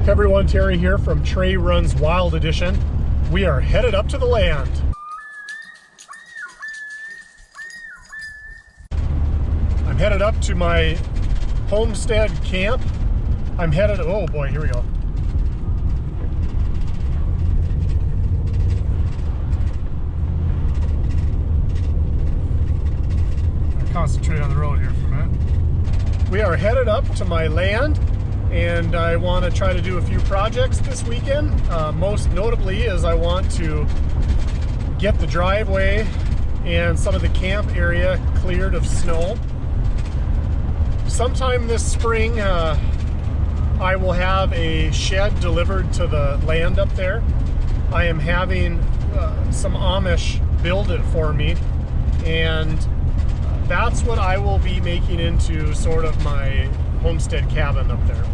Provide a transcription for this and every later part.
Hey everyone, Terry here from Trey Runs Wild Edition. We are headed up to the land. I'm headed up to my homestead camp. I'm headed, oh boy, here we go. I'll concentrate on the road here for a minute. We are headed up to my land, and I want to try to do a few projects this weekend. Most notably is I want to get the driveway and some of the camp area cleared of snow. Sometime this spring, I will have a shed delivered to the land up there. I am having some Amish build it for me, and that's what I will be making into sort of my homestead cabin up there.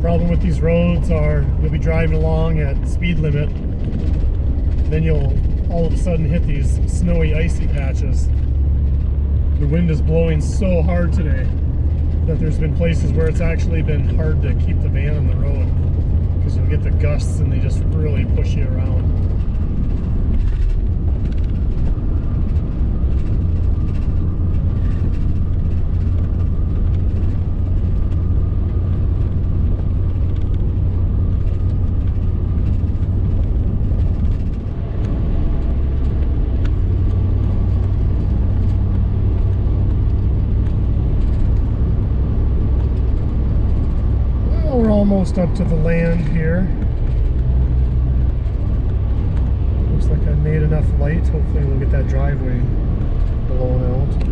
Problem with these roads are you'll be driving along at speed limit, then you'll all of a sudden hit these snowy, icy patches. The wind is blowing so hard today that there's been places where it's actually been hard to keep the van on the road because you'll get the gusts and they just really push you around. We're almost up to the land here. Looks like I made enough light. Hopefully we'll get that driveway blown out.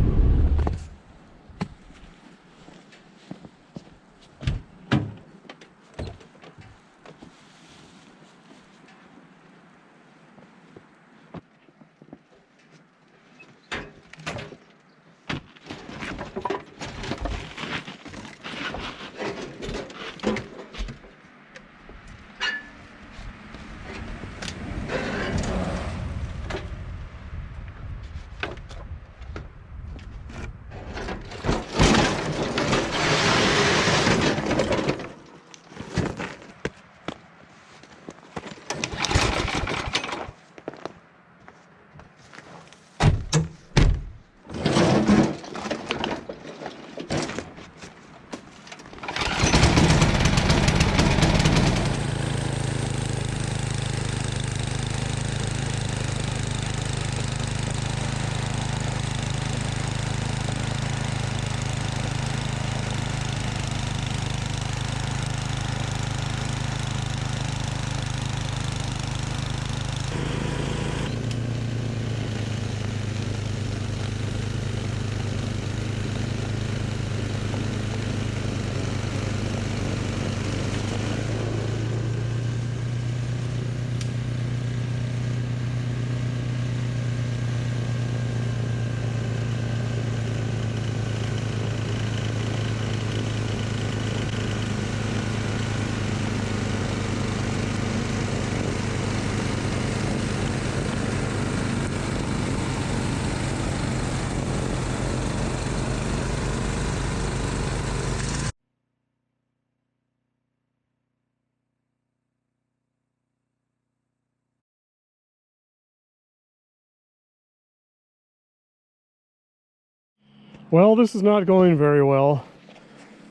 Well, this is not going very well.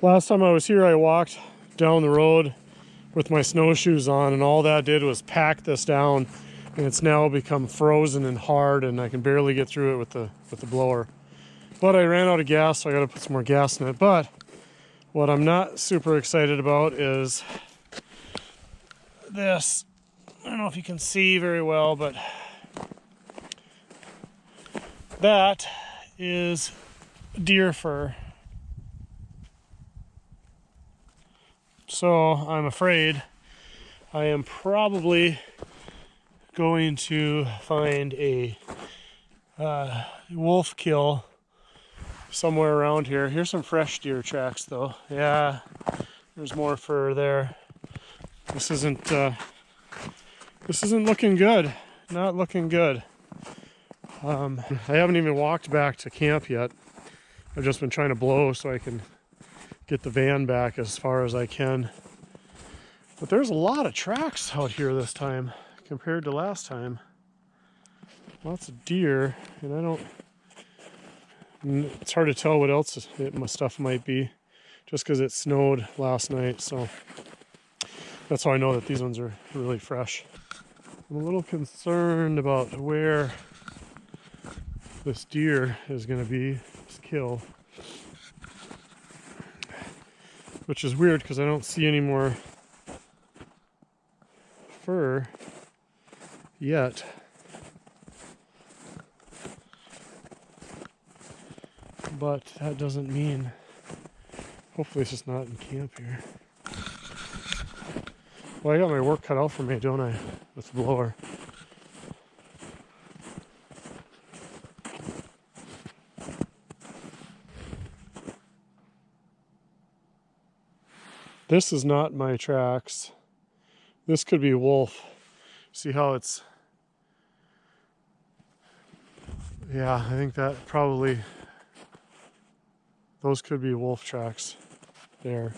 Last time I was here, I walked down the road with my snowshoes on, and all that did was pack this down, and it's now become frozen and hard, and I can barely get through it with the blower. But I ran out of gas, so I gotta put some more gas in it. But what I'm not super excited about is this. I don't know if you can see very well, but that is deer fur. So I'm afraid I am probably going to find a wolf kill somewhere around here. Here's some fresh deer tracks though. Yeah, there's more fur there. This isn't looking good. Not looking good. I haven't even walked back to camp yet. I've just been trying to blow so I can get the van back as far as I can. But there's a lot of tracks out here this time compared to last time. Lots of deer, and it's hard to tell what else my stuff might be just because it snowed last night. So that's how I know that these ones are really fresh. I'm a little concerned about where this deer is going to be, this kill. Which is weird because I don't see any more fur yet. But that doesn't mean, hopefully it's just not in camp here. Well, I got my work cut out for me, don't I, with the blower. This is not my tracks. This could be wolf. See how it's, yeah, I think that probably, those could be wolf tracks there.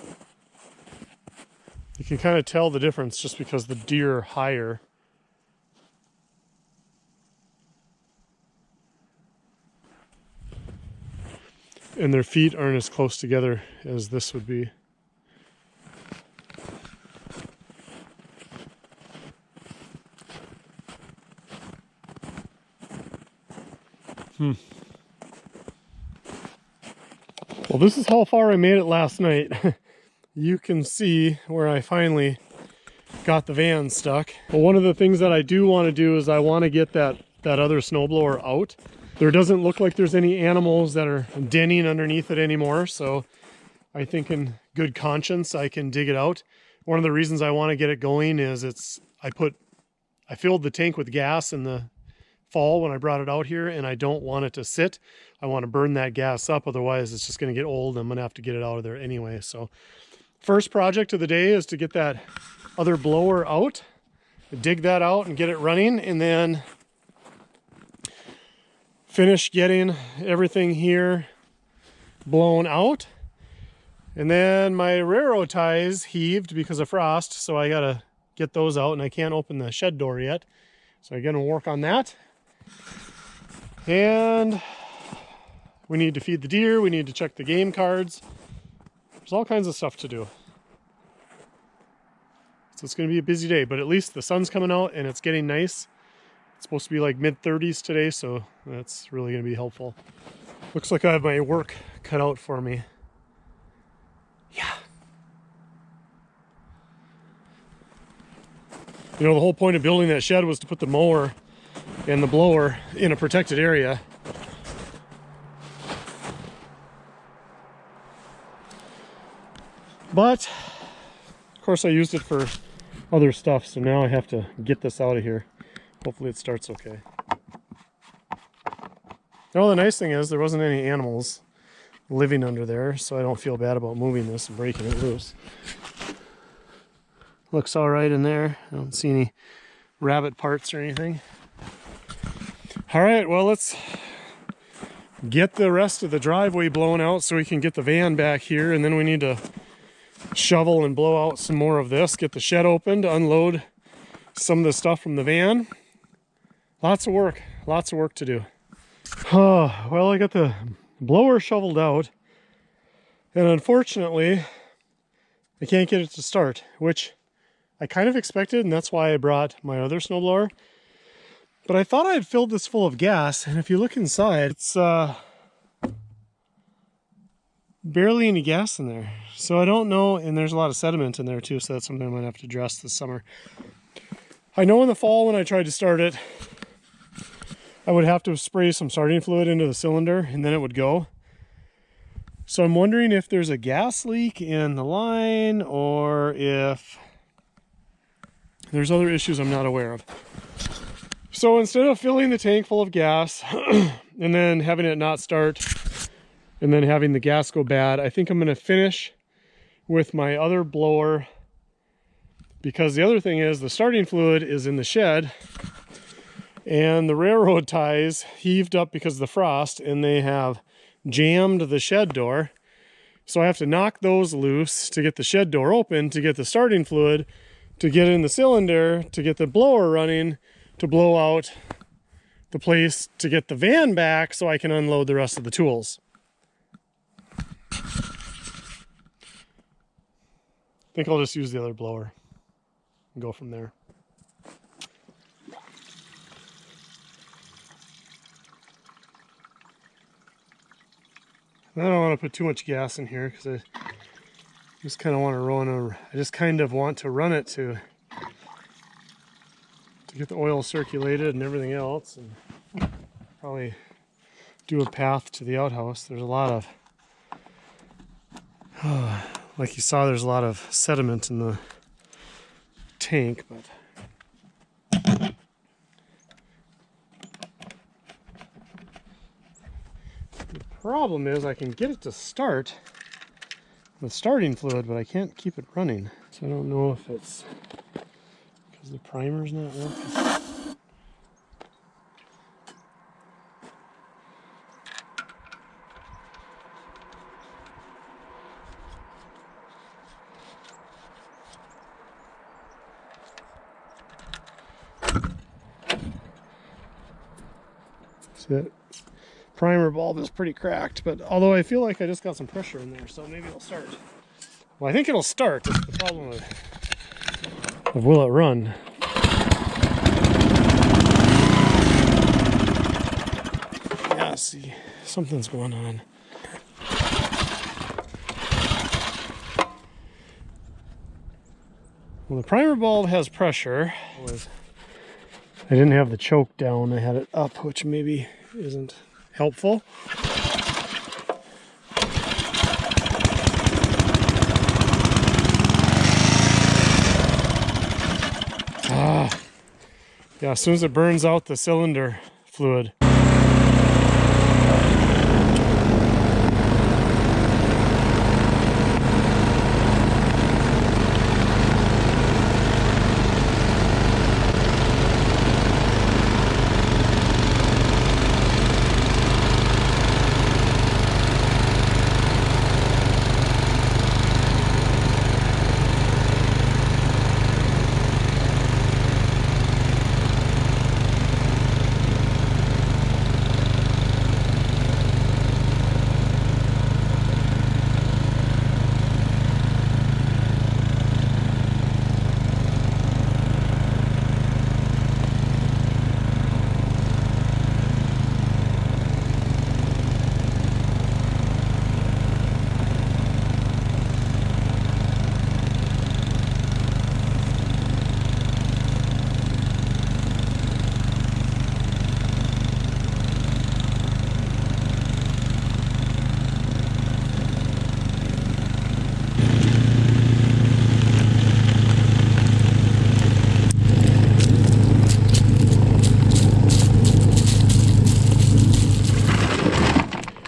You can kind of tell the difference just because the deer are higher. And their feet aren't as close together as this would be. Well, this is how far I made it last night. You can see where I finally got the van stuck. Well, one of the things that I do want to do is I want to get that other snowblower out. There doesn't look like there's any animals that are denning underneath it anymore, so I think in good conscience I can dig it out. One of the reasons I want to get it going is I filled the tank with gas in the fall when I brought it out here, and I don't want it to sit. I want to burn that gas up, otherwise it's just going to get old and I'm going to have to get it out of there anyway. So first project of the day is to get that other blower out, dig that out and get it running, and then finish getting everything here blown out. And then my railroad ties heaved because of frost, so I gotta get those out, and I can't open the shed door yet. So I'm gonna work on that. And we need to feed the deer, we need to check the game cards. There's all kinds of stuff to do. So it's gonna be a busy day, but at least the sun's coming out and it's getting nice. It's supposed to be like mid-30s today, so that's really gonna be helpful. Looks like I have my work cut out for me. Yeah. You know, the whole point of building that shed was to put the mower and the blower in a protected area. But, of course, I used it for other stuff, so now I have to get this out of here. Hopefully it starts okay. Now, the nice thing is there wasn't any animals living under there, so I don't feel bad about moving this and breaking it loose. Looks all right in there. I don't see any rabbit parts or anything. All right, well, let's get the rest of the driveway blown out so we can get the van back here, and then we need to shovel and blow out some more of this, get the shed opened, unload some of the stuff from the van. Lots of work to do. Oh, well, I got the blower shoveled out, and unfortunately I can't get it to start, which I kind of expected, and that's why I brought my other snowblower. But I thought I had filled this full of gas, and if you look inside, it's barely any gas in there. So I don't know, and there's a lot of sediment in there too, so that's something I'm gonna have to address this summer. I know in the fall when I tried to start it, I would have to spray some starting fluid into the cylinder and then it would go. So I'm wondering if there's a gas leak in the line or if there's other issues I'm not aware of. So instead of filling the tank full of gas and then having it not start and then having the gas go bad, I think I'm going to finish with my other blower, because the other thing is the starting fluid is in the shed and the railroad ties heaved up because of the frost and they have jammed the shed door. So I have to knock those loose to get the shed door open, to get the starting fluid, to get in the cylinder, to get the blower running, to blow out the place, to get the van back so I can unload the rest of the tools. I think I'll just use the other blower and go from there. I don't want to put too much gas in here because I just kind of want to run it to get the oil circulated and everything else, and probably do a path to the outhouse. There's a lot of, like you saw, there's a lot of sediment in the tank, but the problem is I can get it to start with starting fluid, but I can't keep it running. So I don't know if it's because the primer's not working. See, that primer bulb is pretty cracked, but although I feel like I just got some pressure in there, so maybe it'll start. Well, I think it'll start. That's the problem of will it run? Yeah, see, something's going on. Well, the primer bulb has pressure. I didn't have the choke down, I had it up, which maybe isn't helpful. Yeah, as soon as it burns out the cylinder fluid.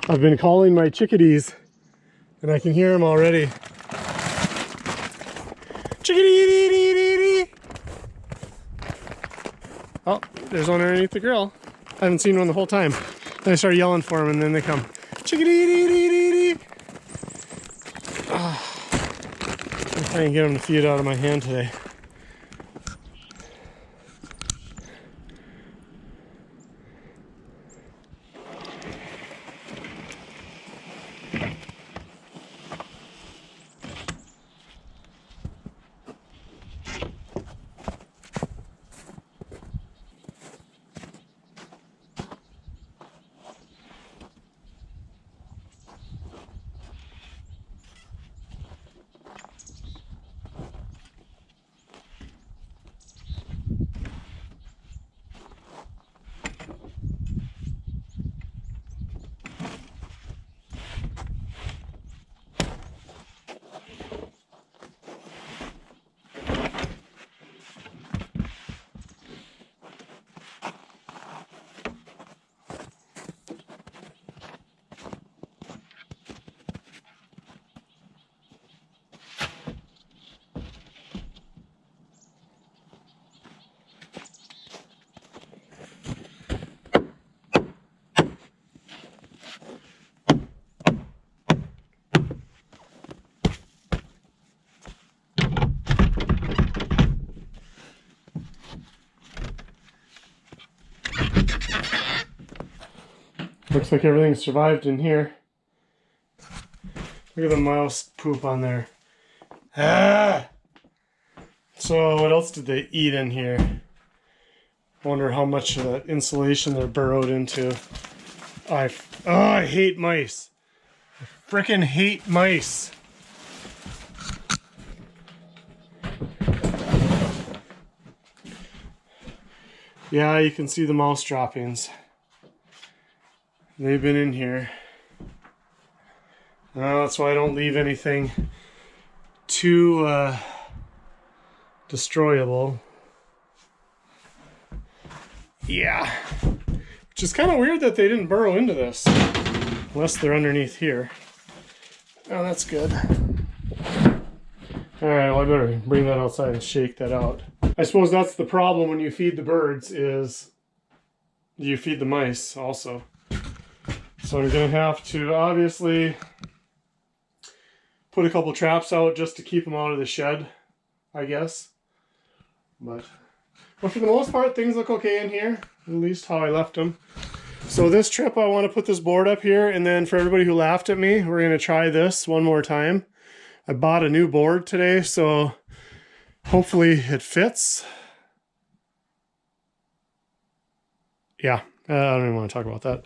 I've been calling my chickadees and I can hear them already. Chickadee! Oh, there's one underneath the grill. I haven't seen one the whole time. Then I start yelling for them and then they come. Chickadee! I'm trying to get them to feed out of my hand today. Looks like everything survived in here. Look at the mouse poop on there. Ah! So what else did they eat in here? I wonder how much insulation they're burrowed into. I hate mice. I frickin' hate mice. Yeah, you can see the mouse droppings. They've been in here. That's why I don't leave anything too destroyable. Yeah. Which is kind of weird that they didn't burrow into this. Unless they're underneath here. Oh, that's good. Alright, well I better bring that outside and shake that out. I suppose that's the problem when you feed the birds is you feed the mice also. So you're going to have to obviously put a couple traps out just to keep them out of the shed, I guess. But for the most part, things look okay in here, at least how I left them. So this trip, I want to put this board up here, and then for everybody who laughed at me, we're going to try this one more time. I bought a new board today, so hopefully it fits. Yeah, I don't even want to talk about that.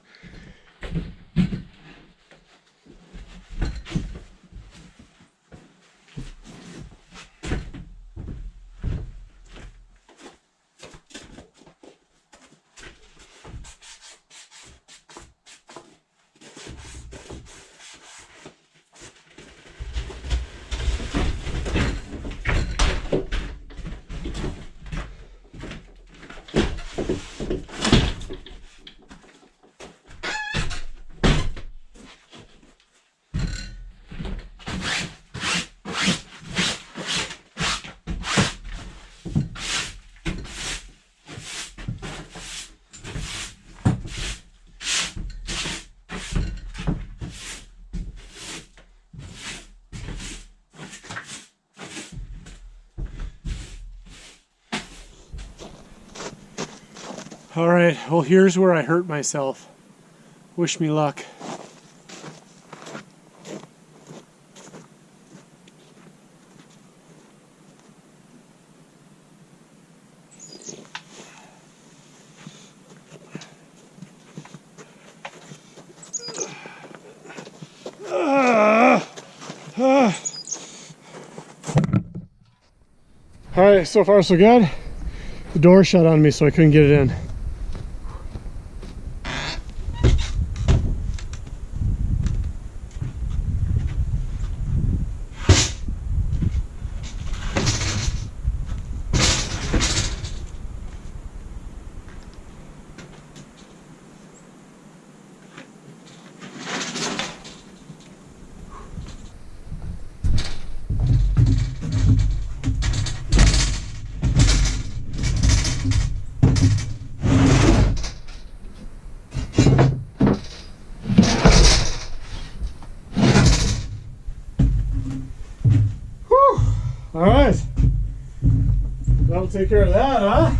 All right, well, here's where I hurt myself. Wish me luck. All right, so far so good. The door shut on me, so I couldn't get it in. All right, that'll take care of that, huh?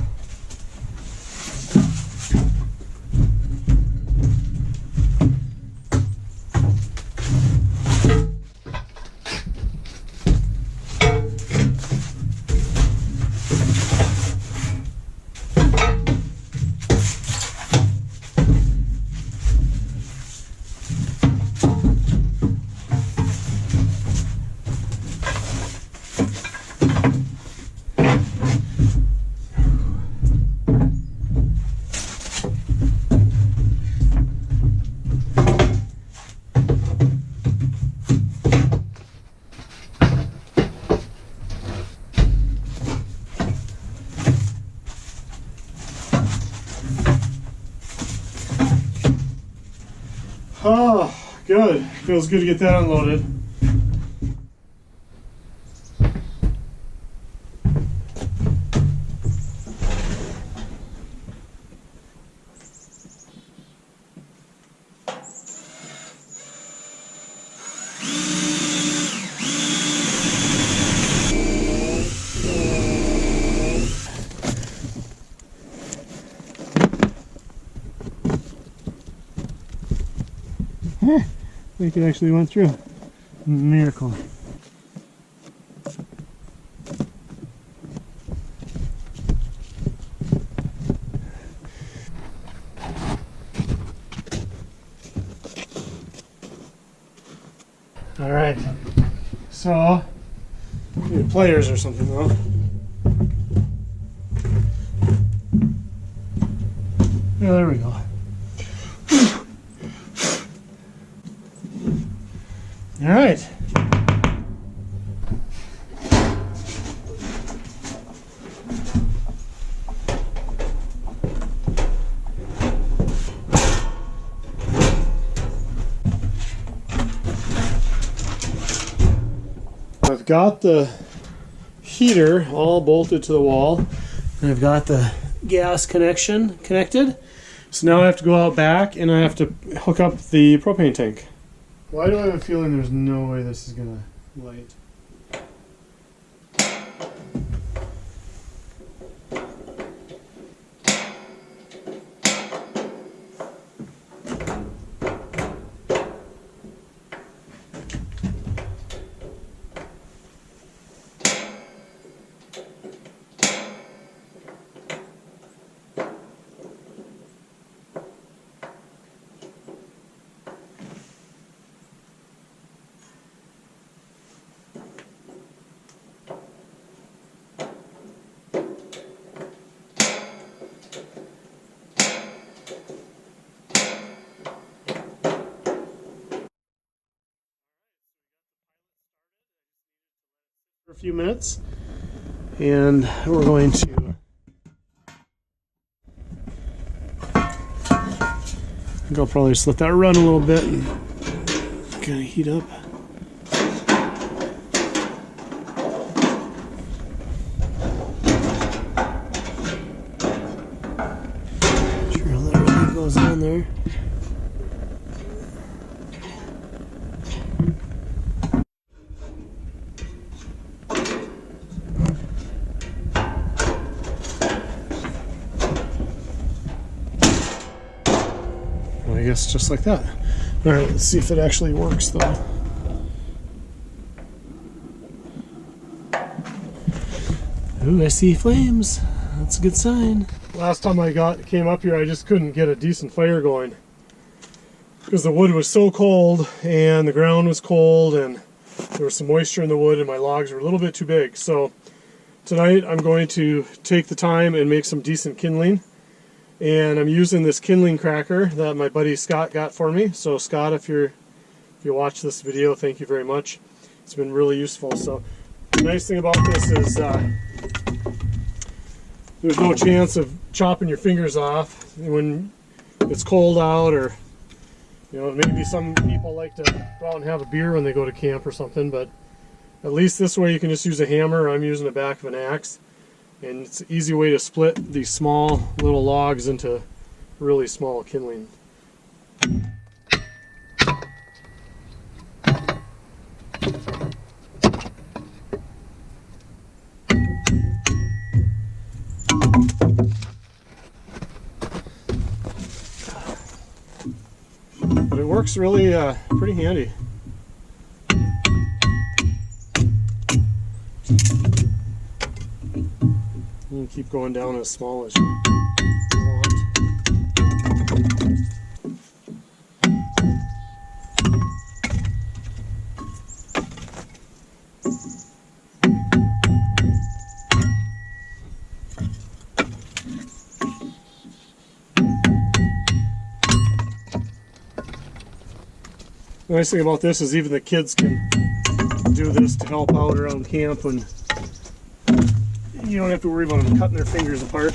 Oh, good. Feels good to get that unloaded. think it actually went through. Miracle. All right, so need pliers or something though. Yeah, there we go. All right. I've got the heater all bolted to the wall, and I've got the gas connection connected. So now I have to go out back and I have to hook up the propane tank. Why do I have a feeling there's no way this is gonna light? For a few minutes, and we're going to I'll probably just let that run a little bit and kind of heat up. Sure how that really goes on there. I guess just like that. All right, let's see if it actually works though. Ooh, I see flames. That's a good sign. Last time I came up here, I just couldn't get a decent fire going because the wood was so cold and the ground was cold and there was some moisture in the wood and my logs were a little bit too big. So tonight I'm going to take the time and make some decent kindling. And I'm using this kindling cracker that my buddy Scott got for me. So Scott, if you watch this video, thank you very much. It's been really useful. So the nice thing about this is there's no chance of chopping your fingers off when it's cold out, or maybe some people like to go out and have a beer when they go to camp or something, but at least this way you can just use a hammer. I'm using the back of an axe. And it's an easy way to split these small little logs into really small kindling. But it works really pretty handy. You can keep going down as small as you want. The nice thing about this is even the kids can do this to help out around camp, and you don't have to worry about them cutting their fingers apart.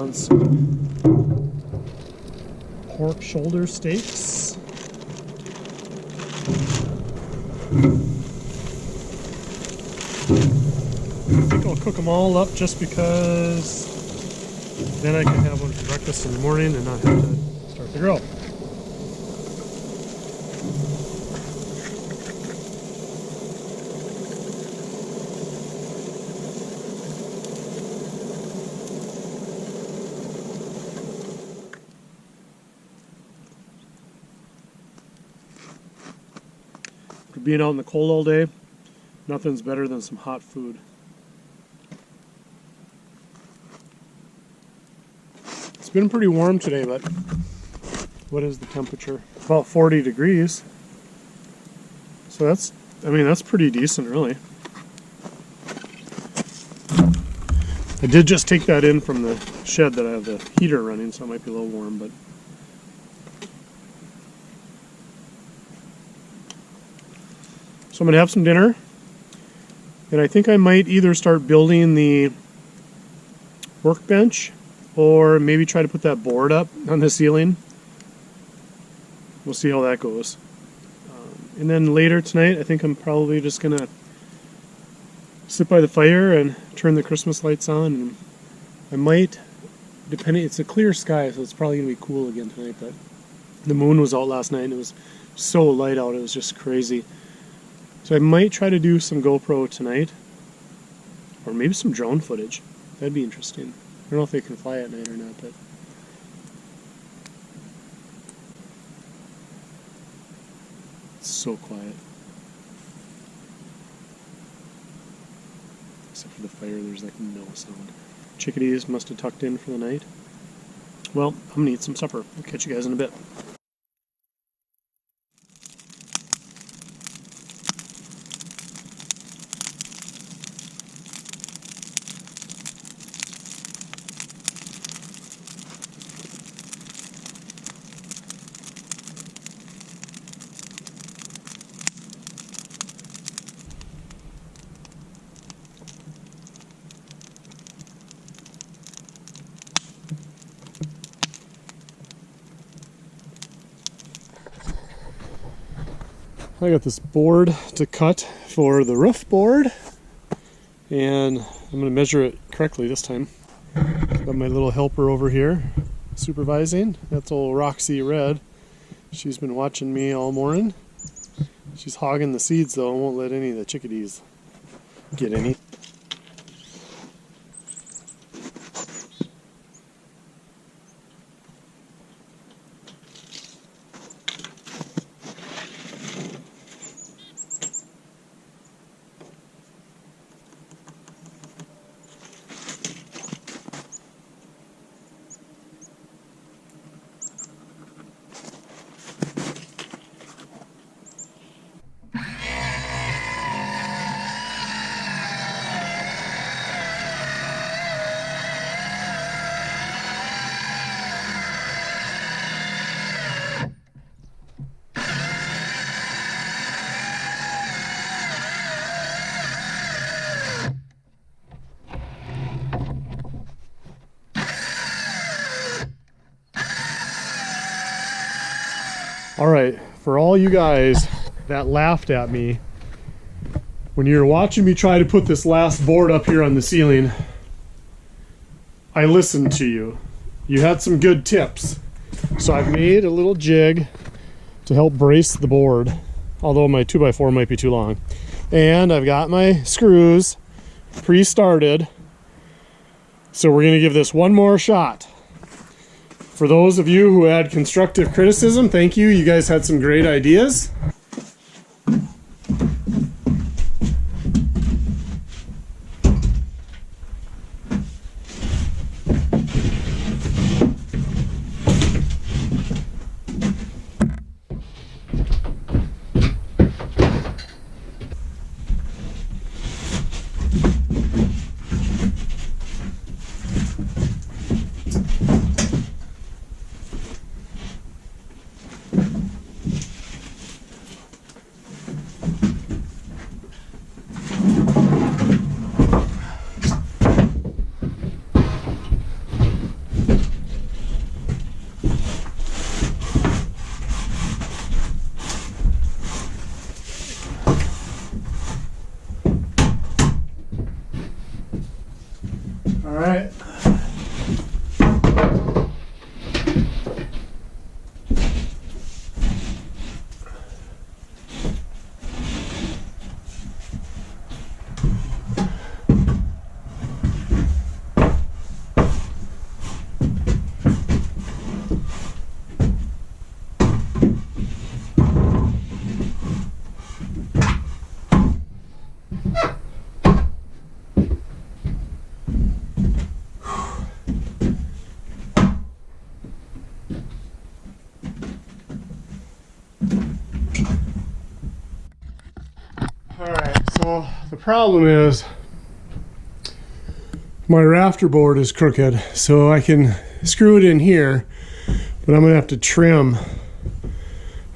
on some pork shoulder steaks. I think I'll cook them all up just because then I can have one for breakfast in the morning and not have to start the grill. For being out in the cold all day, nothing's better than some hot food. It's been pretty warm today, but what is the temperature? About 40 degrees. So that's pretty decent, really. I did just take that in from the shed that I have the heater running, so it might be a little warm, but so I'm going to have some dinner, and I think I might either start building the workbench or maybe try to put that board up on the ceiling. We'll see how that goes. And then later tonight, I think I'm probably just going to sit by the fire and turn the Christmas lights on. And I might, depending, it's a clear sky, so it's probably going to be cool again tonight, but the moon was out last night and it was so light out, it was just crazy. So I might try to do some GoPro tonight, or maybe some drone footage. That'd be interesting. I don't know if they can fly at night or not, but it's so quiet. Except for the fire, there's like no sound. Chickadees must have tucked in for the night. Well, I'm gonna eat some supper. I'll catch you guys in a bit. I got this board to cut for the roof board, and I'm going to measure it correctly this time. Got my little helper over here supervising. That's old Roxy Red. She's been watching me all morning. She's hogging the seeds though and won't let any of the chickadees get any. All right, for all you guys that laughed at me when you were watching me try to put this last board up here on the ceiling, I listened to you. You had some good tips. So I've made a little jig to help brace the board, although my 2x4 might be too long. And I've got my screws pre-started. So we're gonna give this one more shot. For those of you who had constructive criticism, thank you. You guys had some great ideas. right. Alright, so the problem is my rafter board is crooked, so I can screw it in here, but I'm going to have to trim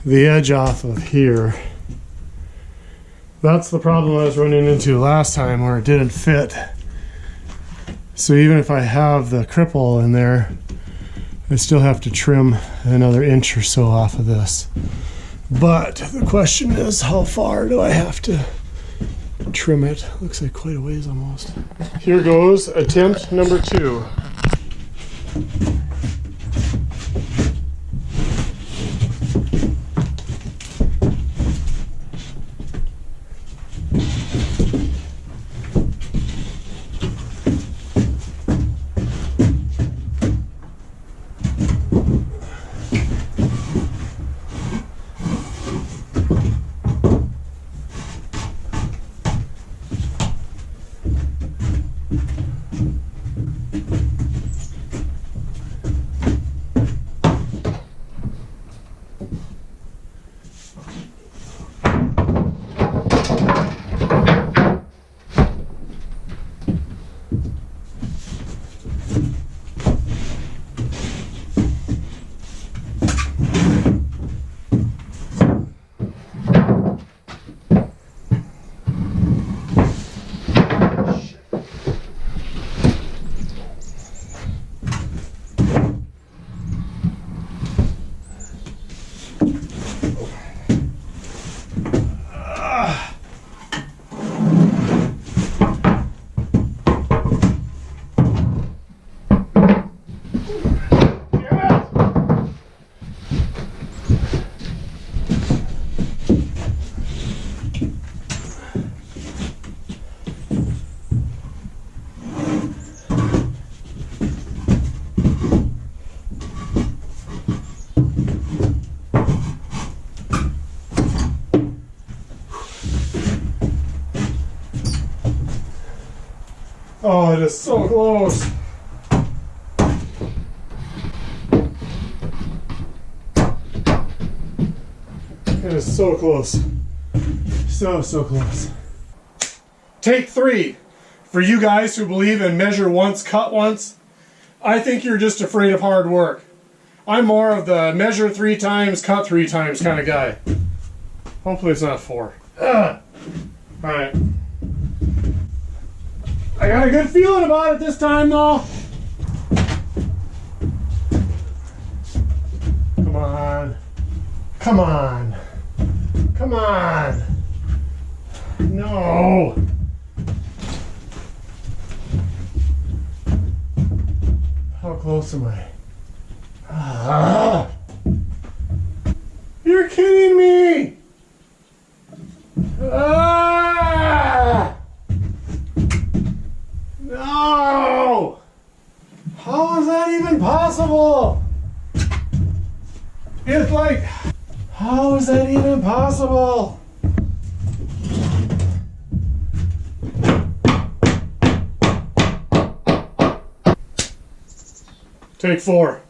the edge off of here. That's the problem I was running into last time where it didn't fit. So even if I have the cripple in there, I still have to trim another inch or so off of this. But the question is, how far do I have to trim it? Looks like quite a ways almost. Here goes attempt number 2. Oh, it is so close. It is so close. So close. Take 3. For you guys who believe in measure once, cut once, I think you're just afraid of hard work. I'm more of the measure 3 times, cut 3 times kind of guy. Hopefully it's not 4. Alright. I got a good feeling about it this time though. Come on. Come on. Come on. No. How close am I? Ah. You're kidding me. Ah. No! How is that even possible? It's like, how is that even possible? Take 4.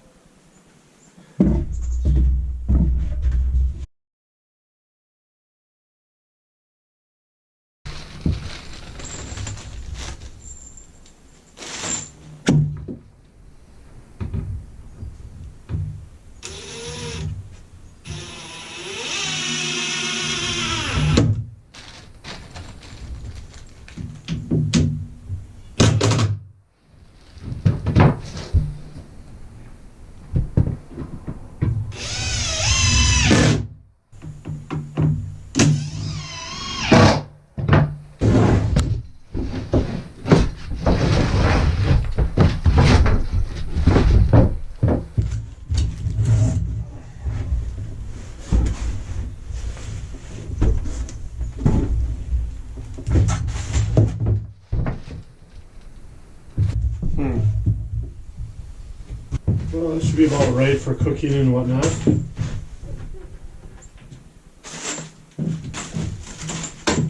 Well, it should be about right for cooking and whatnot.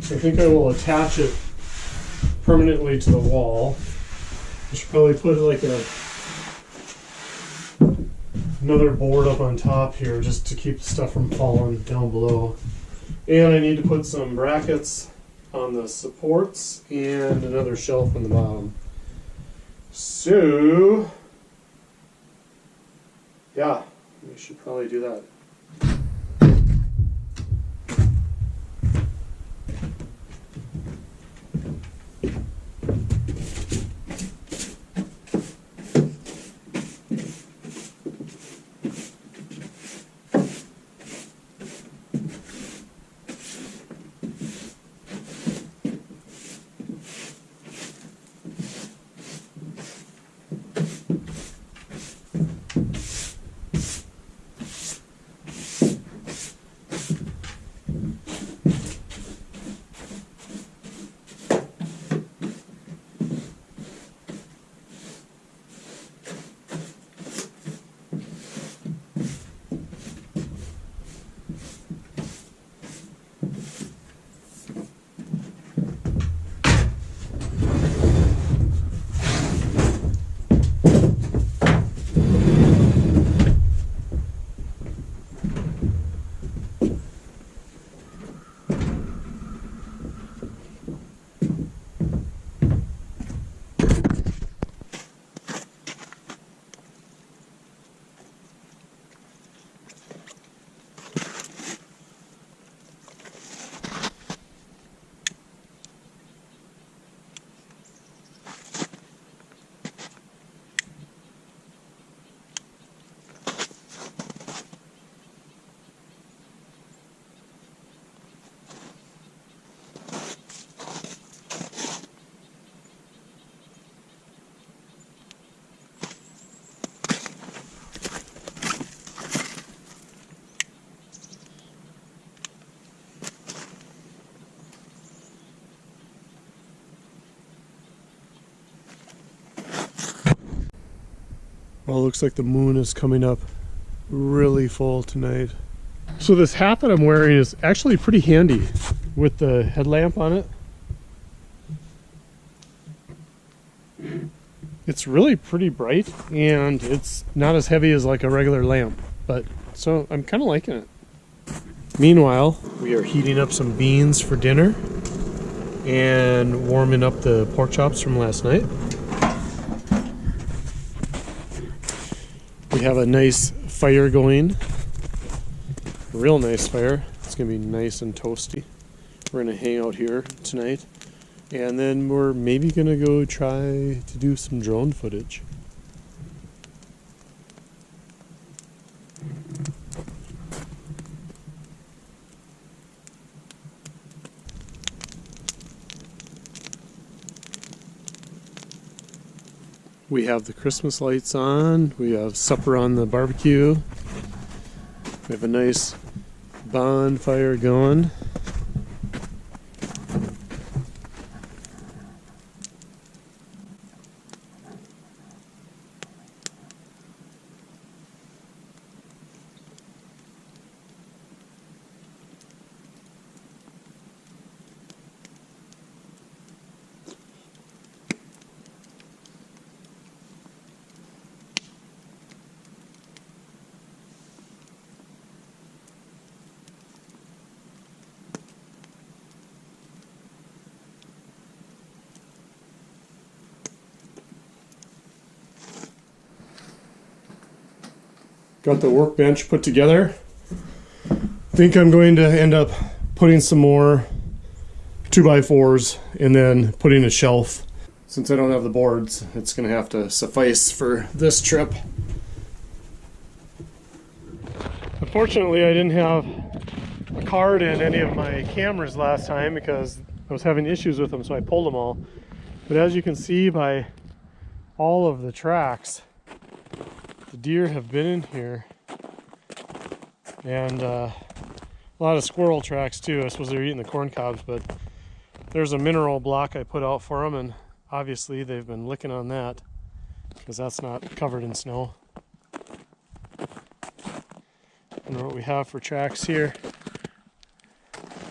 I think I will attach it permanently to the wall. I should probably put like another board up on top here just to keep the stuff from falling down below. And I need to put some brackets on the supports and another shelf on the bottom. So, yeah, we should probably do that. Well, it looks like the moon is coming up really full tonight. So this hat that I'm wearing is actually pretty handy with the headlamp on it. It's really pretty bright and it's not as heavy as like a regular lamp, but so I'm kind of liking it. Meanwhile, we are heating up some beans for dinner and warming up the pork chops from last night. We have a nice fire going, a real nice fire. It's gonna be nice and toasty. We're gonna hang out here tonight, and then we're maybe gonna go try to do some drone footage. We have the Christmas lights on, we have supper on the barbecue, we have a nice bonfire going. Got the workbench put together. Think I'm going to end up putting some more 2x4s and then putting a shelf. Since I don't have the boards, it's going to have to suffice for this trip. Unfortunately, I didn't have a card in any of my cameras last time because I was having issues with them, so I pulled them all. But as you can see by all of the tracks, the deer have been in here, and a lot of squirrel tracks too. I suppose they're eating the corn cobs, but there's a mineral block I put out for them, and obviously they've been licking on that because that's not covered in snow. what we have for tracks here.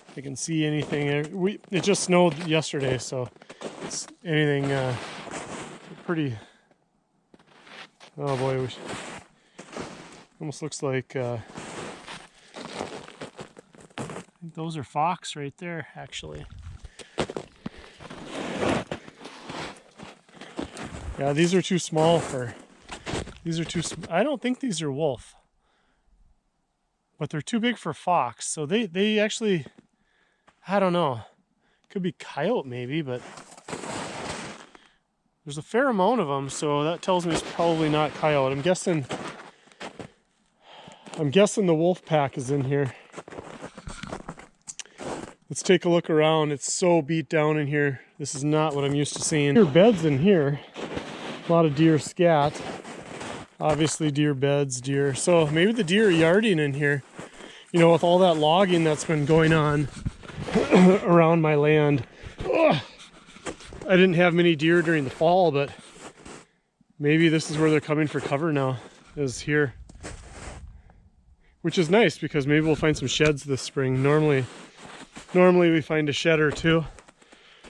If you can see anything. It just snowed yesterday, so it's anything pretty. Oh boy, almost looks like I think those are fox right there, actually. Yeah, these are too small for. I don't think these are wolf, but they're too big for fox. So they actually, I don't know. Could be coyote maybe, but there's a fair amount of them, so that tells me it's probably not coyote. I'm guessing the wolf pack is in here. Let's take a look around. It's so beat down in here. This is not what I'm used to seeing. Deer beds in here. A lot of deer scat. Obviously deer beds, deer. So maybe the deer are yarding in here. You know, with all that logging that's been going on around my land. Ugh. I didn't have many deer during the fall, but maybe this is where they're coming for cover now, is here. Which is nice because maybe we'll find some sheds this spring. Normally we find a shed or two.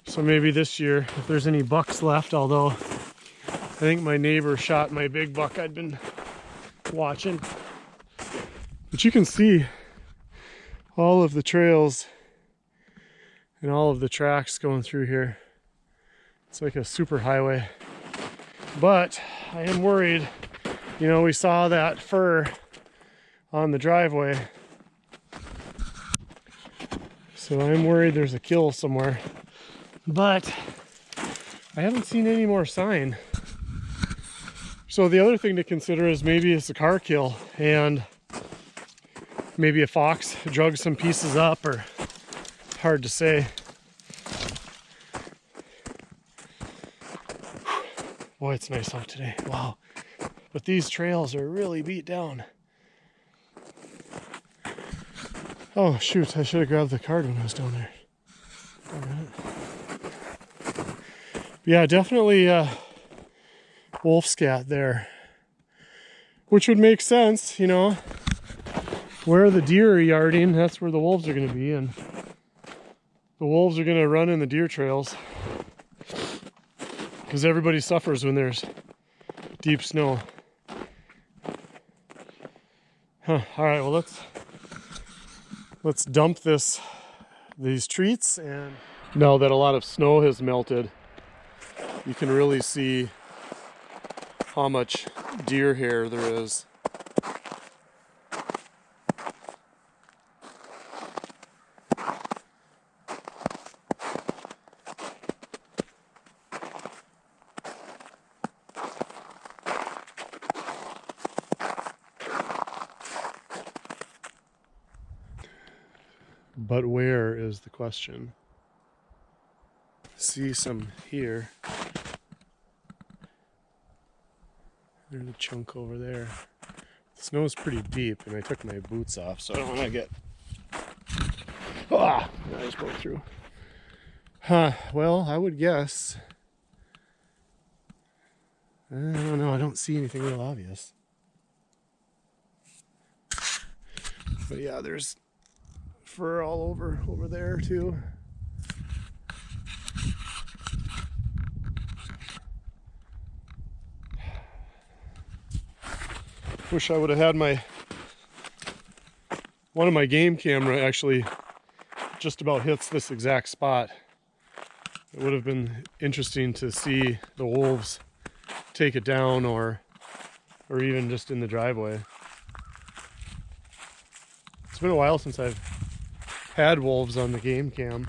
So maybe this year, if there's any bucks left, although I think my neighbor shot my big buck I'd been watching. But you can see all of the trails and all of the tracks going through here. It's like a super highway. But I am worried. You know, we saw that fur on the driveway. So I'm worried there's a kill somewhere. But I haven't seen any more sign. So the other thing to consider is maybe it's a car kill and maybe a fox drug some pieces up, or hard to say. Boy, it's nice out today. Wow. But these trails are really beat down. Oh shoot, I should have grabbed the card when I was down there. Yeah, definitely wolf scat there. Which would make sense, you know. Where the deer are yarding, that's where the wolves are going to be, and the wolves are going to run in the deer trails. Because everybody suffers when there's deep snow. Huh. All right, well let's dump these treats, and now that a lot of snow has melted, you can really see how much deer hair there is. But where is the question? See some here. There's a chunk over there. The snow's pretty deep, and I took my boots off, so I don't want to get. Ah! I just broke through. Huh? Well, I would guess. I don't know. I don't see anything real obvious. But yeah, there's fur all over there too. Wish I would have had one of my game camera actually just about hits this exact spot. It would have been interesting to see the wolves take it down, or even just in the driveway. It's been a while since I've had wolves on the game cam,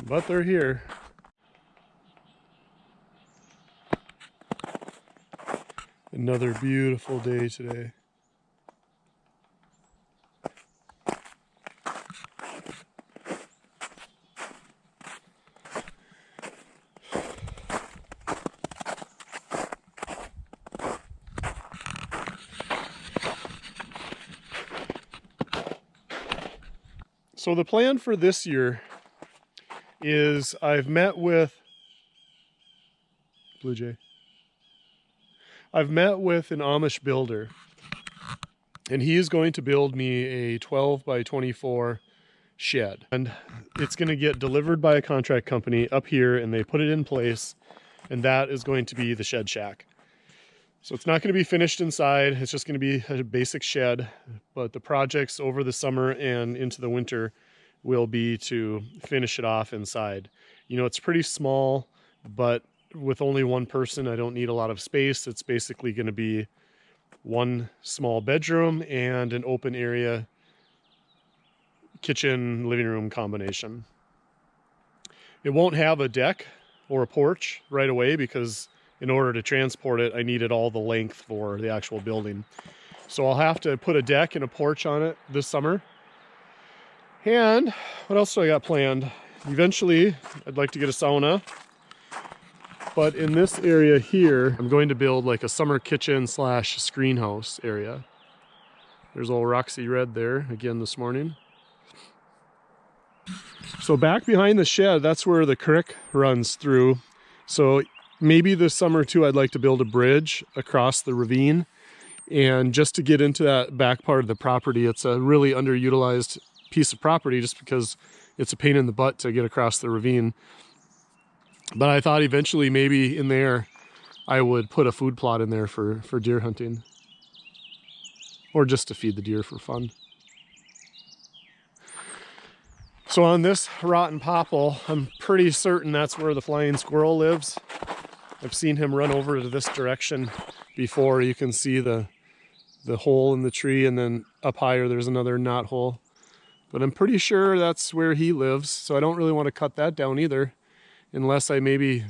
but they're here. Another beautiful day today. So the plan for this year is I've met with Blue Jay. I've met with an Amish builder, And he is going to build me a 12 by 24 shed. And it's going to get delivered by a contract company up here, and they put it in place, and that is going to be the shed shack. So it's not going to be finished inside. It's just going to be a basic shed, but the projects over the summer and into the winter will be to finish it off inside. You know, it's pretty small, but with only one person, I don't need a lot of space. It's basically going to be one small bedroom and an open area kitchen living room combination. It won't have a deck or a porch right away because in order to transport it, I needed all the length for the actual building. So I'll have to put a deck and a porch on it this summer. And what else do I got planned? Eventually, I'd like to get a sauna. But in this area here, I'm going to build like a summer kitchen / screenhouse area. There's old Roxy Red there again this morning. So back behind the shed, that's where the creek runs through. So maybe this summer too, I'd like to build a bridge across the ravine. And just to get into that back part of the property, it's a really underutilized piece of property just because it's a pain in the butt to get across the ravine. But I thought eventually maybe in there I would put a food plot in there for deer hunting. Or just to feed the deer for fun. So on this rotten popple, I'm pretty certain that's where the flying squirrel lives. I've seen him run over to this direction before. You can see the hole in the tree, and then up higher there's another knot hole. But I'm pretty sure that's where he lives, so I don't really want to cut that down either, unless I maybe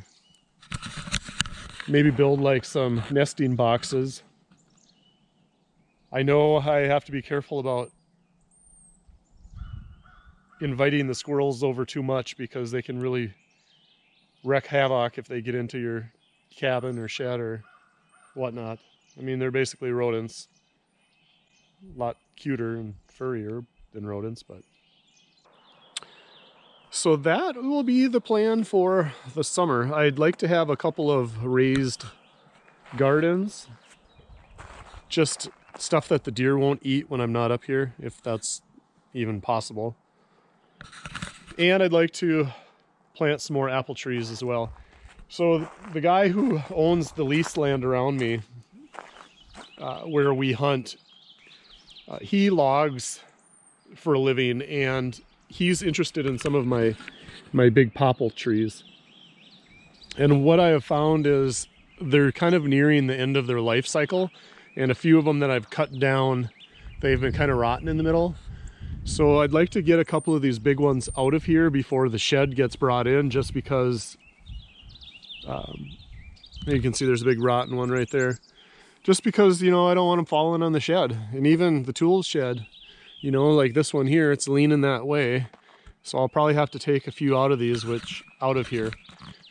build like some nesting boxes. I know I have to be careful about inviting the squirrels over too much because they can really wreak havoc if they get into your cabin or shed or whatnot. I mean, they're basically rodents. A lot cuter and furrier than rodents, but. So that will be the plan for the summer. I'd like to have a couple of raised gardens. Just stuff that the deer won't eat when I'm not up here, if that's even possible. And I'd like to plant some more apple trees as well. So the guy who owns the lease land around me, where we hunt, he logs for a living, and he's interested in some of my big popple trees. And what I have found is they're kind of nearing the end of their life cycle, and a few of them that I've cut down, they've been kind of rotten in the middle. So I'd like to get a couple of these big ones out of here before the shed gets brought in, just because you can see there's a big rotten one right there. Just because, you know, I don't want them falling on the shed. And even the tools shed, you know, like this one here, it's leaning that way. So I'll probably have to take a few out of these, out of here,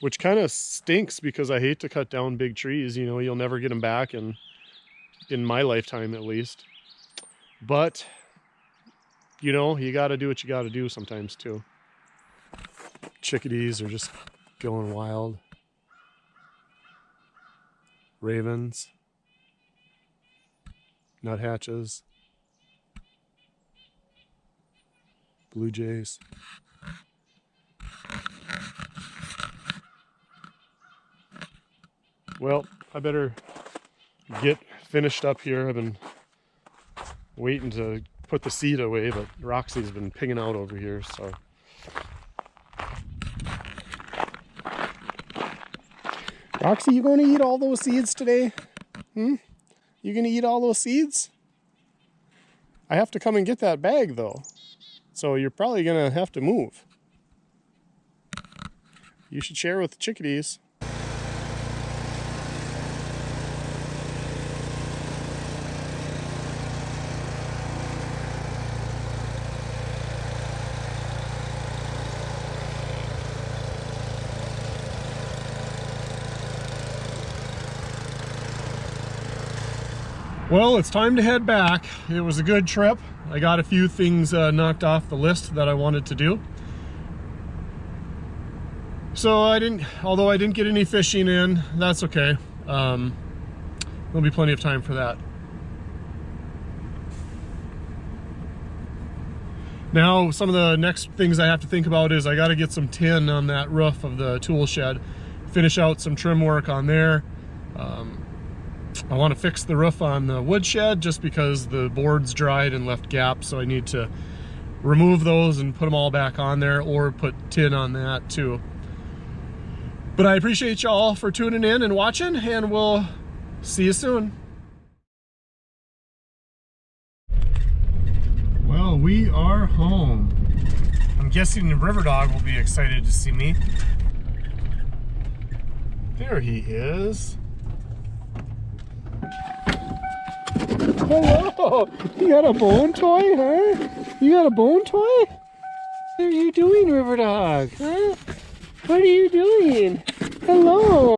which kind of stinks because I hate to cut down big trees. You know, you'll never get them back in my lifetime at least. But you know, you got to do what you got to do sometimes too. Chickadees are just going wild. Ravens. Nuthatches. Blue jays. Well, I better get finished up here. I've been waiting to put the seed away, but Roxy's been pinging out over here, so. Roxy, you going to eat all those seeds today? You going to eat all those seeds? I have to come and get that bag, though. So you're probably going to have to move. You should share with the chickadees. Well, it's time to head back. It was a good trip. I got a few things knocked off the list that I wanted to do. So although I didn't get any fishing in, that's okay. There'll be plenty of time for that. Now, some of the next things I have to think about is I got to get some tin on that roof of the tool shed, finish out some trim work on there. I want to fix the roof on the wood shed just because the boards dried and left gaps, so I need to remove those and put them all back on there, or put tin on that too. But I appreciate y'all for tuning in and watching, and we'll see you soon. Well, we are home. I'm guessing the river dog will be excited to see me. There he is. Hello! You got a bone toy, huh? You got a bone toy? What are you doing, river dog? Huh? What are you doing? Hello!